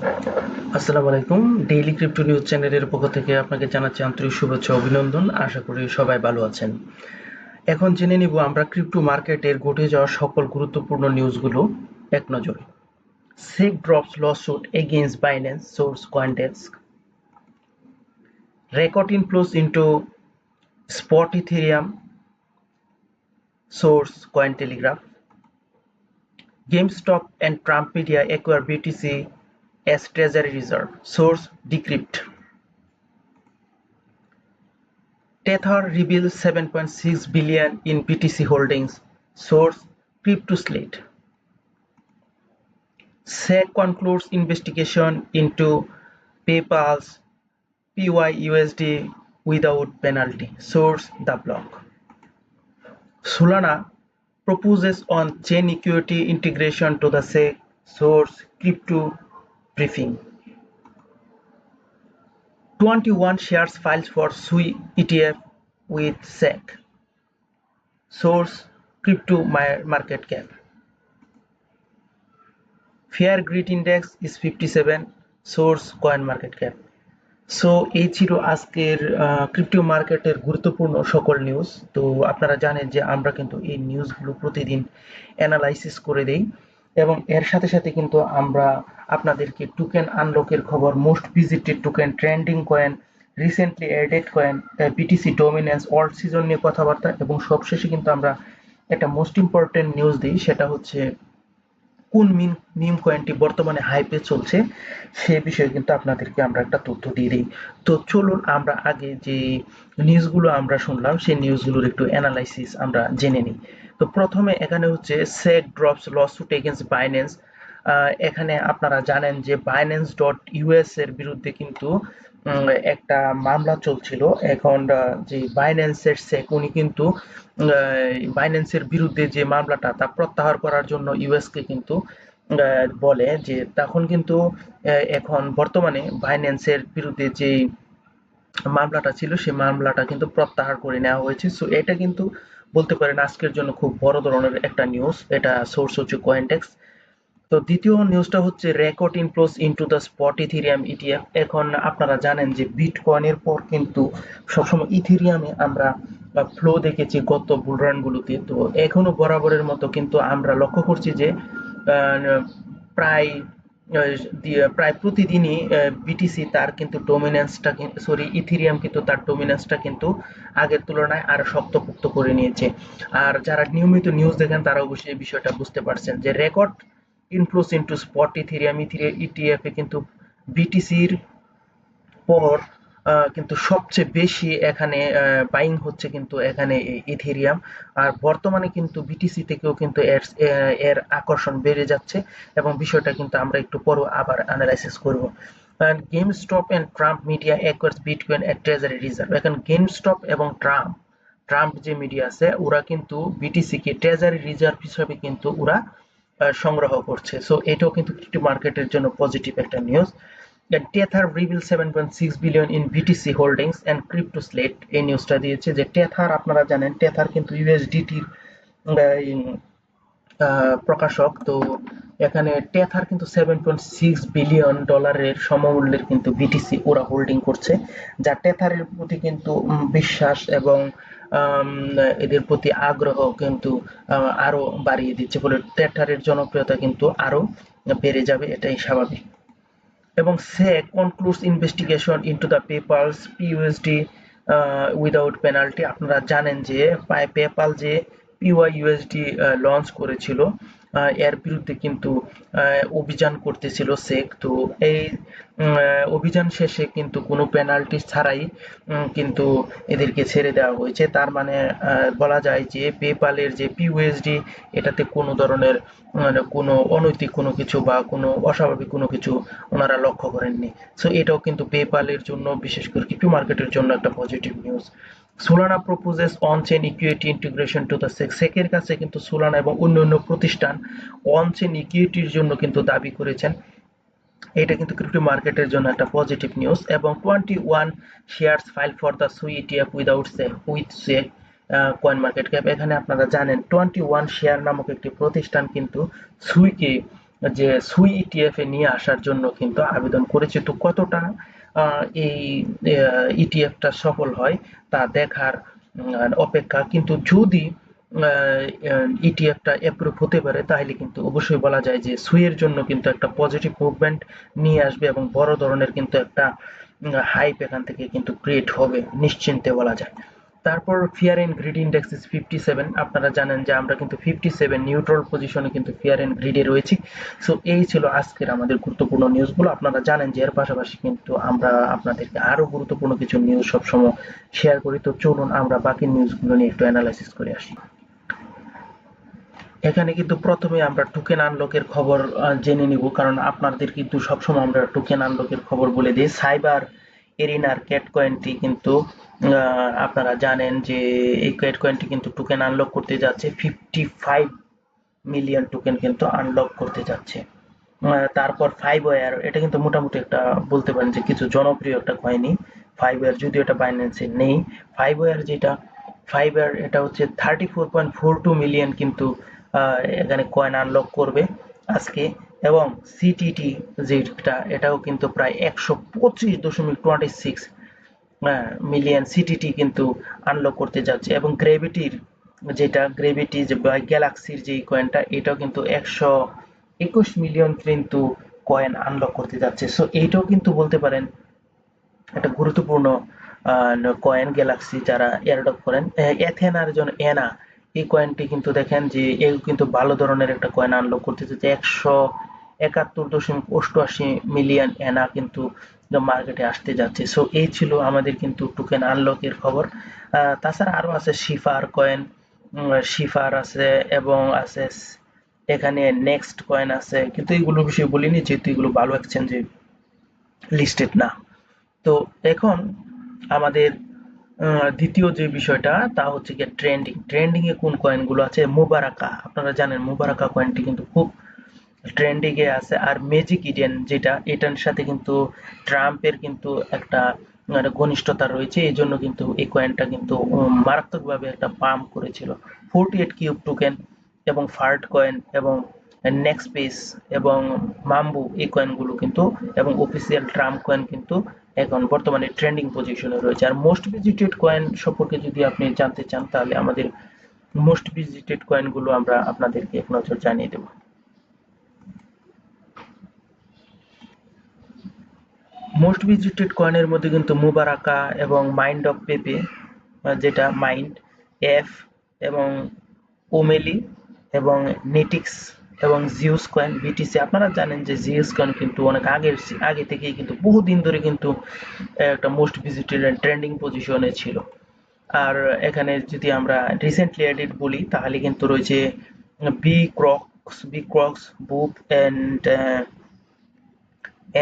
আসসালামু আলাইকুম। Daily crypto news চ্যানেলের পক্ষ থেকে আপনাকে জানাচ্ছি আন্তরিক শুভেচ্ছা ও অভিনন্দন। আশা করি সবাই ভালো আছেন। এখন জেনে নিব আমরা ক্রিপ্টো মার্কেটের ঘটে যাওয়া সকল গুরুত্বপূর্ণ নিউজগুলো এক নজরে। SEC drops lawsuit against Binance, source CoinDesk. Record inflows into spot Ethereum, source Cointelegraph. GameStop and Trump Media acquire BTC as treasury reserve, source Decrypt. Tether reveals 7.6 billion in BTC holdings, source CryptoSlate. SEC concludes investigation into PayPal's PYUSD without penalty, source The Block. Solana proposes on-chain equity integration to the SEC, source Crypto Briefing. 21 shares filed for SUI ETF with SEC, source Crypto Market Cap. Fair Greed Index is 57, source CoinMarketCap. So এই ছিল আজকের crypto মার্কেটের গুরুত্বপূর্ণ সকল news. তো আপনারা জানেন যে আমরা কিন্তু এই নিউজগুলো প্রতিদিন অ্যানালাইসিস করে দেই এবং এর সাথে সাথে কিন্তু আমরা আপনাদেরকে টোকেন আনলকের খবর, most visited token, trending coin, recently added coin, BTC dominance, alt season নিয়ে কথাবার্তা এবং সবশেষে কিন্তু আমরা একটা মোস্ট ইম্পর্টেন্ট নিউজ দিই, সেটা হচ্ছে কোন মিম কয়েনটি বর্তমানে হাইপে চলছে সে বিষয়ে কিন্তু আপনাদেরকে আমরা একটা তথ্য দিয়ে দিই। তো চলুন আমরা আগে যে নিউজগুলো আমরা শুনলাম সেই নিউজগুলোর একটু অ্যানালাইসিস আমরা জেনে নিই। তো প্রথমে এখানে হচ্ছে SEC drops lawsuit against Binance। এখানে আপনারা জানেন যে Binance.us এর বিরুদ্ধে কিন্তু একটা মামলা চলছিল। এখন যে বাইন্যান্সের SEC উনি কিন্তু বাইন্যান্সের বিরুদ্ধে যে মামলাটা তা প্রত্যাহার করার জন্য ইউএসকে কিন্তু বলে যে তখন কিন্তু এখন বর্তমানে বাইন্যান্সের বিরুদ্ধে যে মামলাটা ছিল সেই মামলাটা কিন্তু প্রত্যাহার করে নেওয়া হয়েছে। সো এটা কিন্তু বলতে পারেন আজকের জন্য খুব বড় ধরনের একটা নিউজ। এটা সোর্স হচ্ছে কয়েনটেক্স। তো দ্বিতীয় নিউজটা হচ্ছে record inflows into the spot Ethereum ETF. এখন আপনারা জানেন যে বিটকয়েনের পর কিন্তু সবসময় ইথেরিয়ামে আমরা ফ্লো দেখেছি গত বুলরান গুলোতে। তো এখনো বরাবরের মতো কিন্তু আমরা লক্ষ্য করছি যে প্রায় প্রায় প্রতিদিনই বিটিসি তার কিন্তু ডোমিনেন্সটা, সরি ইথেরিয়াম কিন্তু তার ডোমিনেন্সটা কিন্তু আগের তুলনায় আরো শক্তপোক্ত করে নিয়েছে। আর যারা নিয়মিত নিউজ দেখেন তারা অবশ্যই এই বিষয়টা বুঝতে পারছেন যে record inflows into spot Ethereum ETF এ কিন্তু বিটিসির পর কিন্তু সবচেয়ে বেশি এখানে বাইং হচ্ছে কিন্তু এখানে ইথেরিয়াম। আর বর্তমানে কিন্তু বিটিসি থেকেও কিন্তু এর আকর্ষণ বেড়ে যাচ্ছে এবং বিষয়টা কিন্তু আমরা একটু পরে আবার অ্যানালাইসিস করব। GameStop and Trump Media acquires Bitcoin at Treasury Reserve। এখন GameStop এবং ট্রাম্প যে মিডিয়া আছে ওরা কিন্তু বিটিসি কে ট্রেজারি রিজার্ভ হিসাবে কিন্তু ওরা সংগ্রহ করছে। সো এটাও কিন্তু ক্রিপ্টো মার্কেটের জন্য পজিটিভ একটা news. Tether reveals 7.6 billion in BTC holdings and CryptoSlate এই নিউজটা দিয়েছে যে টেথার, আপনারা জানেন টেথার কিন্তু ইউএসডিটির প্রকাশক। তো এখানে টেথার কিন্তু $7.6 বিলিয়ন সমমূল্যের কিন্তু বিটিসি ওরা হোল্ডিং করছে, যা টেথারের প্রতি কিন্তু বিশ্বাস এবং এদের প্রতি আগ্রহ কিন্তু আরো বাড়িয়ে দিচ্ছে, বলে টেথারের জনপ্রিয়তা কিন্তু আরো বেড়ে যাবে, এটাই স্বাভাবিক। এবং SEC concludes investigation into the PayPal's PUSD without penalty। আপনারা জানেন যে পেপ্যাল যে পিওয়াইইউএসডি লঞ্চ করেছিল এর বিরুদ্ধে কিন্তু অভিযান করতেছিল SEC। তো এই অভিযান শেষে কিন্তু কোনো পেনাল্টি ছাড়াই কিন্তু এদেরকে ছেড়ে দেওয়া হয়েছে। তার মানে বলা যায় যে পেপ্যালের যে পিওএসডি এটাতে কোনো ধরনের কোনো অনৈতিক কোনো কিছু বা কোনো অস্বাভাবিক কোনো কিছু ওনারা লক্ষ্য করেননি। সো এটাও কিন্তু পেপ্যালের জন্য, বিশেষ করে ক্রিপ্টো মার্কেটের জন্য একটা positive news. Solana proposes on chain equity integration to the SEC এর কাছে কিন্তু সোলানা এবং অন্যান্য প্রতিষ্ঠান অন চেইন ইকুইটির জন্য কিন্তু দাবি করেছেন। এটা কিন্তু ক্রিপ্টো মার্কেটের জন্য একটা পজিটিভ নিউজ। এবং 21 শেয়ারস ফাইল ফর দ্য সুই ETF with SEC coin market cap. এখানে আপনারা জানেন 21 শেয়ার নামক একটি প্রতিষ্ঠান কিন্তু সুইকে যে সুই ইটিএফ এ নিয়ে আসার জন্য কিন্তু আবেদন করেছে। তো কতটা এই ইটিএফটা সফল হয় তা দেখার অপেক্ষা। কিন্তু যদি ইটিএফটা অ্যাপ্রুভ হতে পারে তাহলে কিন্তু অবশ্যই বলা যায় যে সুইয়ের জন্য কিন্তু একটা পজিটিভ মুভমেন্ট নিয়ে আসবে এবং বড় ধরনের কিন্তু একটা হাইপ এখান থেকে কিন্তু ক্রিয়েট হবে নিশ্চিন্তে বলা যায়। তারপর fear and greed index is 57। আপনারা জানেন যে আমরা কিন্তু 57 নিউট্রাল পজিশনে কিন্তু ফিয়ার এন্ড গ্রিডে রয়েছি। সো এই ছিল আজকের আমাদের গুরুত্বপূর্ণ নিউজগুলো। আপনারা জানেন যে এর পাশাপাশি কিন্তু আমরা আপনাদেরকে আরো গুরুত্বপূর্ণ কিছু নিউজ সবসময় শেয়ার করি। তো চলুন আমরা বাকি নিউজগুলো নিয়ে একটু অ্যানালাইসিস করে আসি। এখানে কিন্তু প্রথমে আমরা টোকেন আনলকের খবর জেনে নিব, কারণ আপনাদের কিন্তু সবসময় আমরা টোকেন আনলকের খবর বলে দিই। সাইবার এরিনার ক্যাট কয়েনটি কিন্তু আপনারা জানেন যে এই ক্যাট কয়েনটি কিন্তু টোকেন আনলক করতে যাচ্ছে 55 মিলিয়ন টোকেন কিন্তু আনলক করতে যাচ্ছে। তারপর ফাইভ ওয়্যার, এটা কিন্তু মোটামুটি একটা বলতে পারেন যে কিছু জনপ্রিয় একটা কয়েনই। ফাইভ ওয়্যার যদিও এটা বাইন্যান্সে নেই। ফাইভ ওয়্যার যেটা, ফাইভ ওয়্যার এটা হচ্ছে 34.42 মিলিয়ন কিন্তু এখানে কয়েন আনলক করবে আজকে। এবং সিটিটি যেটা, এটাও কিন্তু প্রায় 125.26 মিলিয়ন সিটিটি কিন্তু আনলক করতে যাচ্ছে। এবং গ্রেভিটির যেটা, গ্রেভিটি যে গ্যালাক্সির যে কয়েনটা, এটাও কিন্তু 121 মিলিয়ন কিন্তু কয়েন আনলক করতে যাচ্ছে। সো এইটাও কিন্তু বলতে পারেন একটা গুরুত্বপূর্ণ কয়েন, গ্যালাক্সি যারা এয়ারড্রপ করেন। এথেনার জন্য এনা, এই কয়েনটি কিন্তু দেখেন যে এও কিন্তু ভালো ধরনের একটা কয়েন আনলক করতে যাচ্ছে। 171.88 মিলিয়ন এনা কিন্তু মার্কেটে আসতে যাচ্ছে। সো এই ছিল আমাদের কিন্তু টোকেন আনলকের খবর। তাছাড়া আরো আছে শিফার কয়েন, শিফার আছে এবং আছে এখানে নেক্সট কয়েন আছে, কিন্তু এগুলোর বিষয়ে বলিনি যেহেতু এগুলো ভালো এক্সচেঞ্জে লিস্টেড না। তো এখন আমাদের দ্বিতীয় যে বিষয়টা তা হচ্ছে গিয়ে ট্রেন্ডিং। ট্রেন্ডিং এ কোন কয়েন গুলো আছে? মুবারাকা, আপনারা জানেন মুবারাকা কয়েনটি কিন্তু খুব ট্রেন্ডিং এ আছে। আর ম্যাজিক ইডেন যেটা, এটার সাথে কিন্তু ট্রাম্পের কিন্তু একটা ঘনিষ্ঠতা রয়েছে, এই জন্য কিন্তু এই কয়েনটা কিন্তু মারাত্মকভাবে একটা পাম্প করেছিল। 48 কিউব টোকেন এবং ফার্ট কয়েন এবং নেক্সট পেস এবং মাম্বু, এই কয়েনগুলো কিন্তু এবং অফিসিয়াল ট্রাম্প কয়েন কিন্তু এখন বর্তমানে ট্রেন্ডিং পজিশনে রয়েছে। আর মোস্ট ভিজিটেড কয়েন সম্পর্কে যদি আপনি জানতে চান তাহলে আমাদের মোস্ট ভিজিটেড কয়েনগুলো আমরা আপনাদেরকে এক নজর জানিয়ে দেব। মোস্ট ভিজিটেড কয়েনের মধ্যে কিন্তু মুবারাকা এবং মাইন্ড অফ পেপে, যেটা মাইন্ড এফ এবং ওমেলি এবং নেটিক্স এবং জিউস কয়েন বিটিসি। আপনারা জানেন যে জিউস কয়েন কিন্তু অনেক আগে থেকেই কিন্তু বহুদিন ধরে কিন্তু একটা মোস্ট ভিজিটেড এন্ড ট্রেন্ডিং পজিশনে ছিল। আর এখানে যদি আমরা রিসেন্টলি এডিট বলি তাহলে কিন্তু রয়েছে B crooks, boop and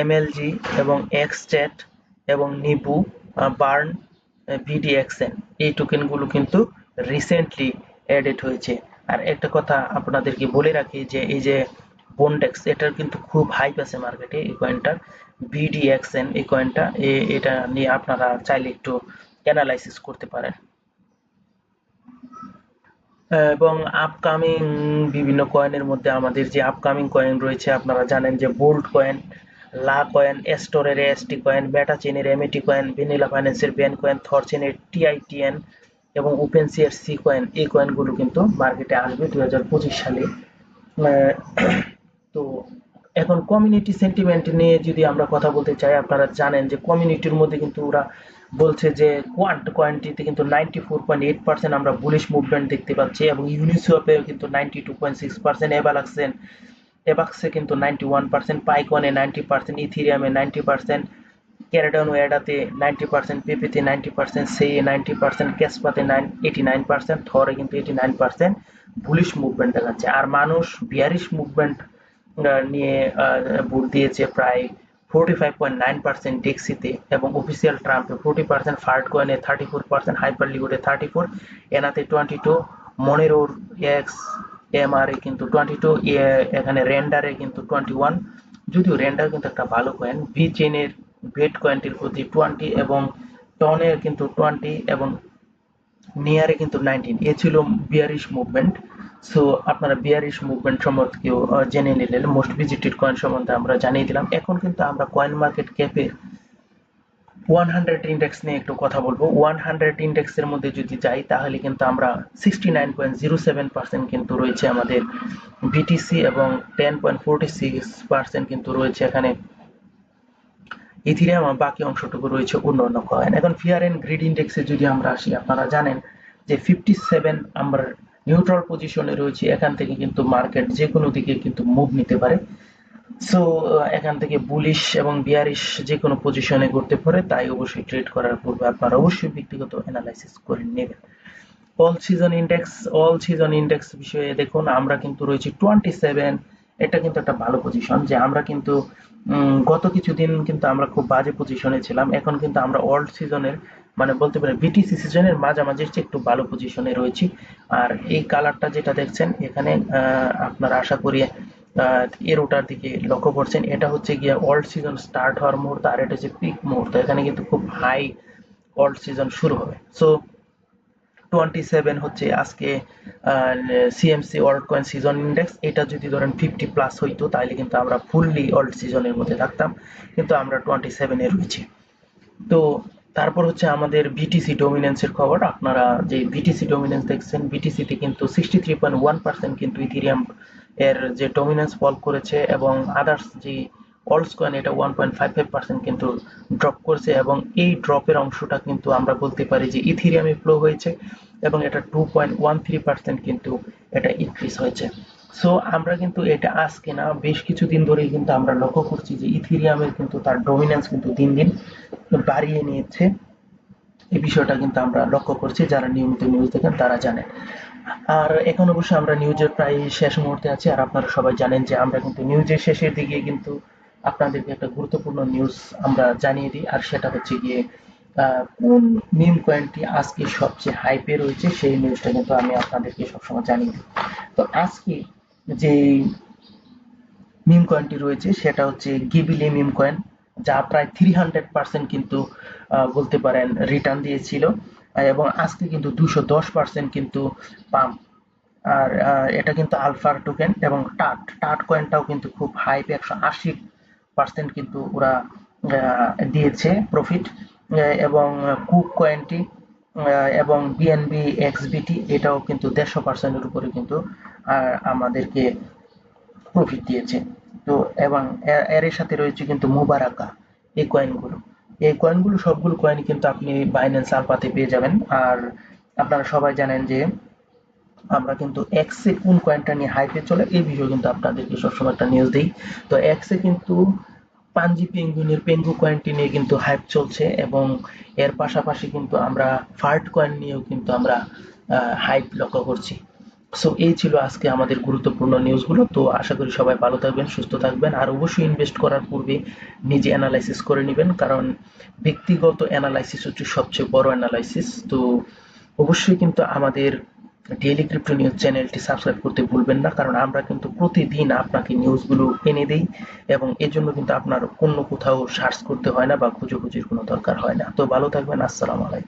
MLG এবং এক্সচ্যাট এবং নিবু, বার্ন, বিডিএক্সএন, এই টোকেনগুলো কিন্তু রিসেন্টলি এডেড হয়েছে। আর একটা কথা আপনাদেরকে বলে রাখি যে এই যে বন্ডেক্স, এটার কিন্তু খুব হাইপ আছে মার্কেটে এই কয়েনটার। বিডিএক্সএন এই কয়েনটা, এটা নিয়ে আপনারা চাইলে একটু অ্যানালাইসিস করতে পারেন। এবং আপকামিং বিভিন্ন কয়েনের মধ্যে আমাদের যে আপকামিং কয়েন রয়েছে, আপনারা জানেন যে বোল্ট কয়েন, লা কয়েন, এস্টোরের এএসটি কয়েন, মেটা চেনের এমএটি কয়েন, ভ্যানিলা ফাইন্যান্সের বিএন কয়েন, থরচেনের টিআইটিএন এবং ওপেনসিয়ার সি কয়েন, এই কয়েনগুলো কিন্তু মার্কেটে আসবে 2025 সালে। আহ, তো এখন কমিউনিটি সেন্টিমেন্ট নিয়ে যদি আমরা কথা বলতে চাই, আপনারা জানেন যে কমিউনিটির মধ্যে কিন্তু ওরা বলছে যে কোয়ান্ট কয়েনটিতে কিন্তু 94.8% আমরা বুলিশ মুভমেন্ট দেখতে পাচ্ছি এবং ইউনিসোয়াপে কিন্তু 92.6%, এবাক্সে কিন্তু 91%, পাইকনে 90%, ইথিরিয়ামে 90%, ক্যারাডানো এডাতে 90%, পেপেতে 90%, সে 90%, ক্যাসপাতে 89%, থরে কিন্তু 89% বুলিশ মুভমেন্ট দেখাচ্ছে। আর মানুষ বিয়ারিশ মুভমেন্ট নিয়ে ভোট দিয়েছে প্রায় 45.9% ডেক্সিতে এবং অফিসিয়াল ট্রাম্পে 40%, ফার্ট কয়েনে 34%, হাইপার লিকুইডে 34, এনাতে 22, মনেরোর এক্স এমআর এ কিন্তু 22, এখানে রেন্ডারে কিন্তু 21, যদিও রেন্ডার কিন্তু একটা ভালো কয়েন। ভি চেনের ভেট কয়েনটির প্রতি 20 এবং টনের কিন্তু 20 এবং নিয়ারে কিন্তু 19। এ ছিল বিয়ারিশ মুভমেন্ট। সো আপনারা বিয়ারিশ মুভমেন্ট সম্পর্কেও জেনে নিলেন, মোস্ট ভিজিটেড কয়েন সম্বন্ধে আমরা জানিয়ে দিলাম। এখন কিন্তু আমরা কয়েন মার্কেট ক্যাপের 100 ইন্ডেক্স নিয়ে একটু কথা বলবো। 100 ইন্ডেক্সের মধ্যে যদি যাই তাহলে কিন্তু আমরা 69.07% কিন্তু রয়েছে আমাদের বিটিসি এবং 10.46% কিন্তু রয়েছে এখানে ইথিরিয়াম, বাকি অংশটুকু রয়েছে অন্যান্য কয়েন। এখন ফিয়ার এন্ড গ্রিড ইন্ডেক্সে যদি আমরা আসি, আপনারা জানেন যে 57 আমরা নিউট্রাল পজিশনে রয়েছে। এখান থেকে কিন্তু মার্কেট যে কোনো দিকে কিন্তু মুভ নিতে পারে। সো এখান থেকে বুলিশ এবং বিয়ারিশ যে কোনো পজিশনে করতে পারে, তাই অবশ্যই ট্রেড করার পূর্বে আপনারা অবশ্যই ব্যক্তিগত অ্যানালাইসিস করে নেবেন। অল সিজন ইন্ডেক্স বিষয়ে দেখুন, আমরা কিন্তু রয়েছি 27। এটা কিন্তু একটা ভালো পজিশন, যে আমরা কিন্তু গত কিছুদিন কিন্তু আমরা খুব বাজে পজিশনে ছিলাম। এখন কিন্তু আমরা অল্ড সিজনের মানে বলতে পারি বিটিসি সিজনের মাঝামাঝি একটু ভালো পজিশনে রয়েছি। আর এই কালারটা যেটা দেখছেন এখানে, আপনারা আশা করি এর ওটার দিকে লক্ষ্য করছেন। এটা হচ্ছে গিয়ে অল্ড সিজন স্টার্ট হওয়ার মুহূর্ত, আর এটা হচ্ছে পিক মুহূর্ত। এখানে কিন্তু খুব হাই অল্ড সিজন শুরু হবে। সো 27 হচ্ছে আজকে CMC world coin season index. এটা যদি ধরেন 50 প্লাস হইতো তাহলে কিন্তু আমরা ফুললি ওল্ড সিজনের মধ্যে থাকতাম, কিন্তু আমরা 27 এ রয়েছি। তো তারপর হচ্ছে আমাদের বিটিসি ডমিনেন্সের খবর। আপনারা যে বিটিসি ডমিনেন্স দেখছেন, বিটিসিতে কিন্তু 63.1% কিন্তু ইথেরিয়াম এর যে ডমিনেন্স ফল করেছে, এবং আদার্স যে অল্টস কয়েন এটা 1.55% কিন্তু ড্রপ করেছে, এবং এই ড্রপের অংশটা কিন্তু আমরা বলতে পারি যে ইথেরিয়ামে ফ্লো হয়েছে, এবং এটা 2.13% কিন্তু এটা ইনক্রিজ হয়েছে। সো আমরা কিন্তু এটা আজকে না, বেশ কিছুদিন ধরেই কিন্তু আমরা লক্ষ্য করছি যে ইথেরিয়ামের কিন্তু তার ডমিনেন্স কিন্তু দিন দিন বাড়িয়ে নিয়েছে। এই বিষয়টা কিন্তু আমরা লক্ষ্য করছি, যারা নিয়মিত নিউজ দেখেন তারা জানেন। আর এখন অবশ্য আমরা নিউজের প্রায় শেষ মুহূর্তে আছি, আর আপনারা সবাই জানেন যে আমরা কিন্তু নিউজের শেষের দিকে কিন্তু আপনাদেরকে একটা গুরুত্বপূর্ণ নিউজ আমরা জানিয়ে দিই, আর সেটা হচ্ছে গিয়ে কোন মিম কয়েনটি আজকে সবচেয়ে হাইপে রয়েছে, সেই নিউজটা কিন্তু আমি আপনাদেরকে সবসময় জানিয়ে দিই। তো আজকে যে মিম কয়েনটি রয়েছে সেটা হচ্ছে গিবিলি মিম কয়েন, যা প্রায় 300% কিন্তু বলতে পারেন রিটার্ন দিয়েছিল, এবং আজকে কিন্তু 210% কিন্তু পাম্প। আর এটা কিন্তু আলফার টোকেন, এবং টাট টাট কয়েনটাও কিন্তু খুব হাইপে 180% কিন্তু ওরা দিয়েছে প্রফিট। এবং কুক কয়েনটি এবং বিএনবি এক্সবিটি এটাও কিন্তু 150%-এর উপরে কিন্তু আমাদেরকে প্রফিট দিয়েছে। তো এবং এর সাথে রয়েছে কিন্তু মুবারাকা এই কয়েনগুলো। এই কয়েনগুলো সবগুলো কয়েন কিন্তু আপনি বাইন্যান্স আলফাতে পেয়ে যাবেন। আর আপনারা সবাই জানেন যে আমরা কিন্তু এক্সে কোন কয়েনটা নিয়ে হাইপে চলে এই বিষয়ে কিন্তু আপনাদেরকে সবসময় একটা নিউজ দিই। তো এক্সে কিন্তু পাঞ্জি পেঙ্গুইনের পেঙ্গু কয়েনটি নিয়ে কিন্তু হাইপ চলছে, এবং এর পাশাপাশি কিন্তু আমরা ফার্ট কয়েন নিয়েও কিন্তু আমরা হাইপ লক্ষ্য করছি। সো এই ছিল আজকে আমাদের গুরুত্বপূর্ণ নিউজগুলো। তো আশা করি সবাই ভালো থাকবেন, সুস্থ থাকবেন, আর অবশ্যই ইনভেস্ট করার পূর্বে নিজে অ্যানালাইসিস করে নেবেন, কারণ ব্যক্তিগত অ্যানালাইসিস হচ্ছে সবচেয়ে বড় অ্যানালাইসিস। তো অবশ্যই কিন্তু আমাদের ডেইলি ক্রিপ্টো নিউজ চ্যানেলটি সাবস্ক্রাইব করতে ভুলবেন না, কারণ আমরা কিন্তু প্রতিদিন আপনাকে নিউজগুলো এনে দেই, এবং এর জন্য কিন্তু আপনার অন্য কোথাও সার্চ করতে হয় না বা খোঁজাখুঁজির কোনো দরকার হয় না। তো ভালো থাকবেন। আসসালামু আলাইকুম।